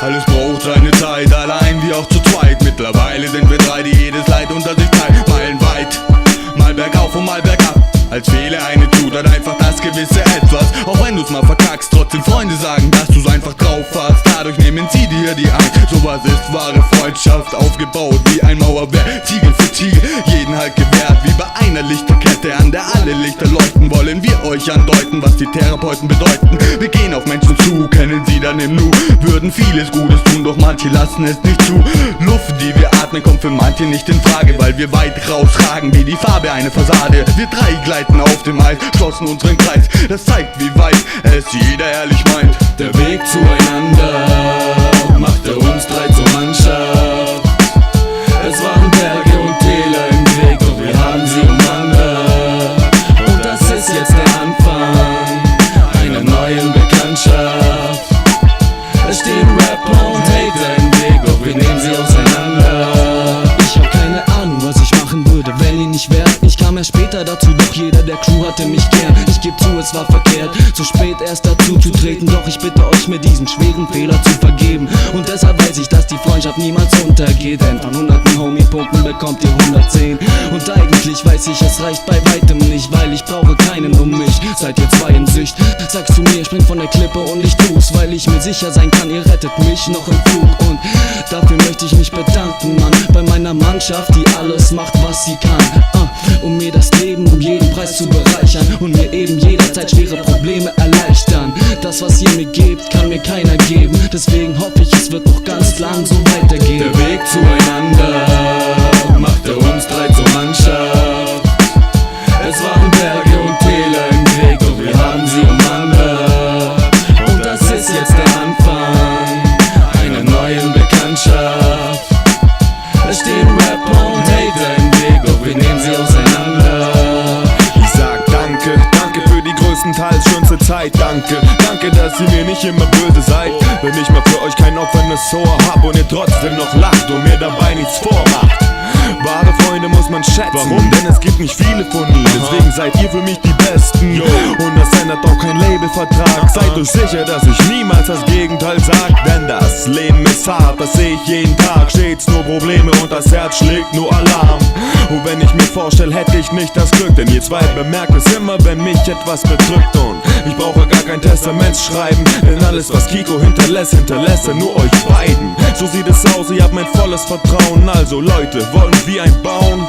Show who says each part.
Speaker 1: Alles braucht seine Zeit, allein wie auch zu zweit. Mittlerweile sind wir drei, die jedes Leid unter sich teilen. Meilenweit, mal bergauf und mal bergab. Als fehle eine Zutat einfach das gewisse Etwas. Auch wenn du's mal verkackst, trotzdem Freunde sagen, dass du's einfach drauf hast. Dadurch nehmen sie dir die Angst. Sowas ist wahre Freundschaft, aufgebaut wie ein Mauerwerk. Ziegel für Ziegel, jeden Halt gewährt. Wie bei einer Lichterkette, an der alle Lichter leuchten. Wollen wir euch andeuten, was die Therapeuten bedeuten. Wir gehen auf Menschen zu, kennen sie dann im Nu. Würden vieles Gutes tun, doch manche lassen es nicht zu. Luft, die wir atmen, kommt für manche nicht in Frage, weil wir weit rausragen wie die Farbe eine Fassade. Wir drei gleiten auf dem Eis, schlossen unseren Kreis. Das zeigt, wie weit es jeder ehrlich meint.
Speaker 2: Der Weg zueinander machte uns drei zur Mannschaft. Es waren Berge und Täler im Weg, doch wir haben sie umwandert. Und das ist jetzt der Anfang einer neuen Bekanntschaft. Es stehen Rapper und Hater im Weg, doch wir nehmen sie auseinander. Ich hab keine Ahnung, was ich machen würde, wenn ich nicht wär. Ich kam erst später dazu, doch jeder der Crew hatte mich gern. Ich geb zu, es war verkehrt, zu spät erst dazu zu treten. Doch ich bitte euch, mir diesen schweren Fehler zu vergeben. Und deshalb weiß ich, dass die Freundschaft niemals untergeht. Denn von 100 Homie-Punkten bekommt ihr 110. Und eigentlich weiß ich, es reicht bei weitem nicht, weil ich brauche keinen um mich. Seid ihr zwei in Sicht? Sagst du mir, spring von der Klippe und ich tu's, weil ich mir sicher sein kann, ihr rettet mich noch im Flug. Und dafür möchte ich mich bedanken, Mann, bei meiner Mannschaft, die alles macht, was sie kann, um mir das Leben um jeden Preis zu bereichern und mir eben jederzeit schwere Probleme erleichtern. Das, was ihr mir gebt, kann mir keiner geben. Deswegen hoffe ich, es wird noch ganz lang so weitergehen. Der Weg zueinander machte uns drei zur Mannschaft. Es waren Berge und Täler im Weg, doch wir haben sie umwandert. Und das ist jetzt der Anfang einer neuen Bekanntschaft. Es stehen Rapper und Hater im Weg, doch wir nehmen sie auseinander.
Speaker 3: Ich sag danke, danke für die größtenteils schönste Zeit. Danke, danke, dass ihr mir nicht immer böse seid. Wenn ich mal für euch kein offenes Ohr hab und ihr trotzdem noch lacht und mir dabei nichts vormacht. Wahre Freunde muss man schätzen. Warum? Denn es gibt nicht viele von ihnen. Deswegen seid ihr für mich die Besten. Und das ändert auch kein Labelvertrag. Seid euch sicher, dass ich niemals das Gegenteil sag. Denn das Leben ist hart, das seh ich jeden Tag. Stets nur Probleme und das Herz schlägt nur Alarm. Und wenn ich mir vorstelle, hätte ich nicht das Glück. Denn ihr zwei bemerkt es immer, wenn mich etwas bedrückt. Und ich brauche gar kein Testament schreiben. Denn alles, was Kiko hinterlässt, hinterlässt er nur euch beiden. So sieht es aus, ihr habt mein volles Vertrauen. Also Leute, wollen wir ein bauen?